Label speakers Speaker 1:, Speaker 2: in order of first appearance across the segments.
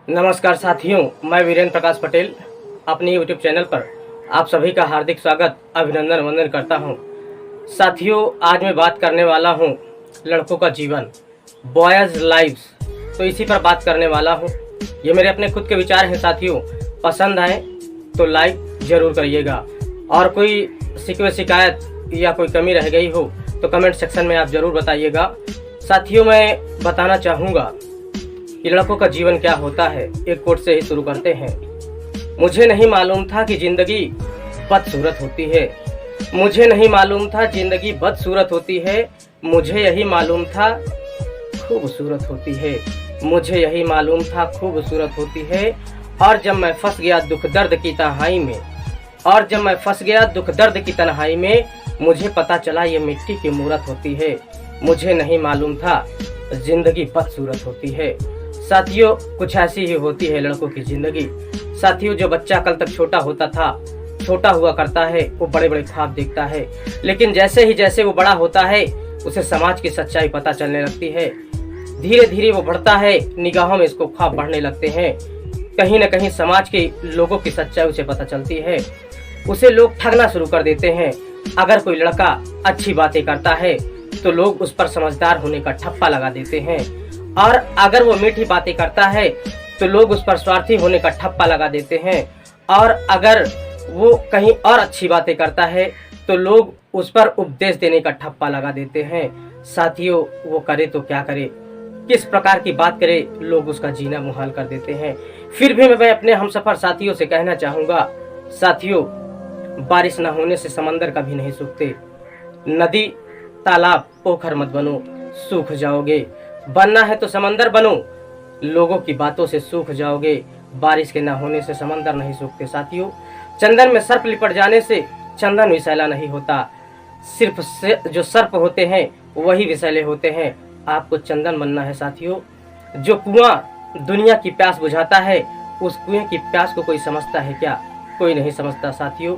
Speaker 1: नमस्कार साथियों, मैं वीरेंद्र प्रकाश पटेल अपने यूट्यूब चैनल पर आप सभी का हार्दिक स्वागत अभिनंदन वंदन करता हूं। साथियों, आज मैं बात करने वाला हूं लड़कों का जीवन, बॉयज़ लाइव्स। तो इसी पर बात करने वाला हूं। ये मेरे अपने खुद के विचार हैं साथियों। पसंद आए तो लाइक ज़रूर करिएगा, और कोई शिकवे शिकायत या कोई कमी रह गई हो तो कमेंट सेक्शन में आप ज़रूर बताइएगा। साथियों, मैं बताना चाहूँगा कि लड़कों का जीवन क्या होता है। एक कोट से ही शुरू करते हैं। मुझे नहीं मालूम था कि जिंदगी बदसूरत होती है। मुझे नहीं मालूम था जिंदगी बदसूरत होती है। मुझे यही मालूम था खूबसूरत होती है। मुझे यही मालूम था खूबसूरत होती है। और जब मैं फंस गया दुख दर्द की तन्हाई में, और जब मैं फंस गया दुख दर्द की तन्हाई में, मुझे पता चला ये मिट्टी की मूरत होती है। मुझे नहीं मालूम था जिंदगी बदसूरत होती है। साथियों, कुछ ऐसी ही होती है लड़कों की जिंदगी। साथियों, जो बच्चा कल तक छोटा होता था, छोटा हुआ करता है, वो बड़े बड़े ख्वाब देखता है। लेकिन जैसे वो बड़ा होता है, उसे समाज की सच्चाई पता चलने लगती है। धीरे धीरे वो बढ़ता है, निगाहों में इसको ख्वाब बढ़ने लगते हैं। कहीं न कहीं समाज के लोगों की सच्चाई उसे पता चलती है। उसे लोग ठगना शुरू कर देते हैं। अगर कोई लड़का अच्छी बातें करता है तो लोग उस पर समझदार होने का ठप्पा लगा देते हैं, और अगर वो मीठी बातें करता है तो लोग उस पर स्वार्थी होने का ठप्पा लगा देते हैं, और अगर वो कहीं और अच्छी बातें करता है तो लोग उस पर उपदेश देने का ठप्पा लगा देते हैं। साथियों, वो करे तो क्या करे, किस प्रकार की बात करे, लोग उसका जीना मुहाल कर देते हैं। फिर भी मैं अपने हमसफर साथियों से कहना चाहूँगा, साथियों, बारिश न होने से समंदर कभी नहीं सूखते। नदी, तालाब, पोखर मत बनो, सूख जाओगे। बनना है तो समंदर बनो, लोगों की बातों से सूख जाओगे। बारिश के न होने से समंदर नहीं सूखते। साथियों, चंदन में सर्प लिपट जाने से चंदन विषैला नहीं होता। सिर्फ जो सर्प होते हैं वही विषैले होते हैं। आपको चंदन बनना है साथियों। जो कुआं दुनिया की प्यास बुझाता है, उस कुएं की प्यास को कोई समझता है क्या? कोई नहीं समझता। साथियों,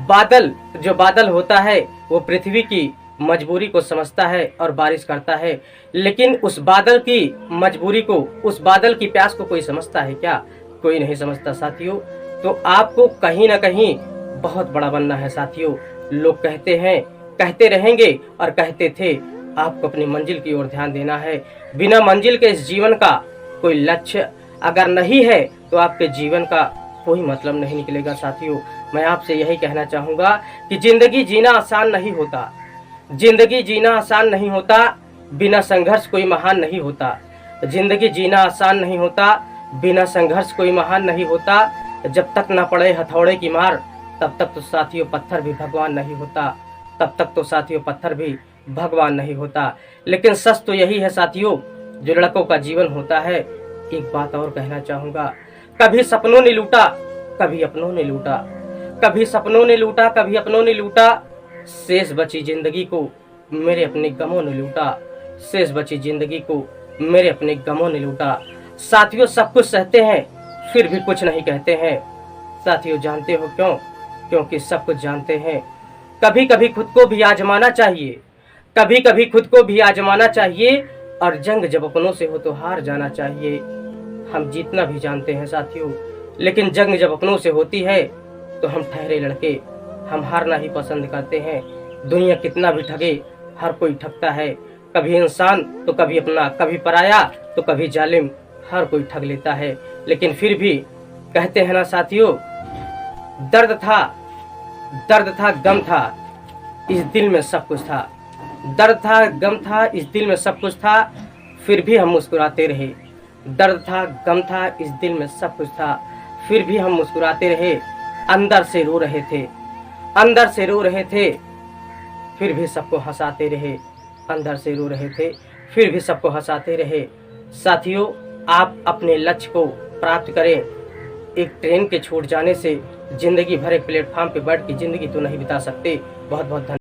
Speaker 1: बादल, जो बादल होता है वो पृथ्वी की मजबूरी को समझता है और बारिश करता है, लेकिन उस बादल की मजबूरी को, उस बादल की प्यास को कोई समझता है क्या? कोई नहीं समझता। साथियों, तो आपको कहीं ना कहीं बहुत बड़ा बनना है साथियों। लोग कहते हैं, कहते रहेंगे और कहते थे। आपको अपनी मंजिल की ओर ध्यान देना है। बिना मंजिल के इस जीवन का कोई लक्ष्य अगर नहीं है तो आपके जीवन का कोई मतलब नहीं निकलेगा। साथियों, मैं आपसे यही कहना चाहूँगा कि जिंदगी जीना आसान नहीं होता। जिंदगी जीना आसान नहीं होता। बिना संघर्ष कोई महान नहीं होता। जिंदगी जीना आसान नहीं होता। बिना संघर्ष कोई महान नहीं होता। जब तक न पड़े हथौड़े की मार, तब तक तो साथियों पत्थर भी भगवान नहीं होता। तब तक तो साथियों पत्थर भी भगवान नहीं होता। लेकिन सच तो यही है साथियों, जो लड़कों का जीवन होता है। एक बात और कहना चाहूँगा, कभी सपनों ने लूटा, कभी अपनों ने लूटा। कभी सपनों ने लूटा, कभी अपनों ने लूटा। शेष बची जिंदगी को मेरे अपने गमों ने लूटा। शेष बची जिंदगी को मेरे अपने गमों ने लूटा। साथियों, सब कुछ सहते हैं फिर भी कुछ नहीं कहते हैं। साथियों, जानते हो क्यों? क्योंकि सब कुछ जानते हैं। कभी कभी खुद को भी आजमाना चाहिए। कभी कभी खुद को भी आजमाना चाहिए, और जंग जब अपनों से हो तो हार जाना चाहिए। हम जीतना भी जानते हैं साथियों, लेकिन जंग जब अपनों से होती है तो हम ठहरे लड़के, हम हारना ही पसंद करते हैं। दुनिया कितना भी ठगे, हर कोई ठगता है। कभी इंसान तो कभी अपना, कभी पराया तो कभी जालिम, हर कोई ठग लेता है। लेकिन फिर भी कहते हैं ना साथियों, दर्द था, दर्द था, गम था, इस दिल में सब कुछ था। दर्द था, गम था, इस दिल में सब कुछ था, फिर भी हम मुस्कुराते रहे। दर्द था, गम था, इस दिल में सब कुछ था, फिर भी हम मुस्कुराते रहे। अंदर से रो रहे थे, अंदर से रो रहे थे, फिर भी सबको हंसाते रहे। अंदर से रो रहे थे, फिर भी सबको हंसाते रहे। साथियों, आप अपने लक्ष्य को प्राप्त करें। एक ट्रेन के छूट जाने से जिंदगी भर एक प्लेटफॉर्म पे बैठ के जिंदगी तो नहीं बिता सकते। बहुत बहुत धन्यवाद।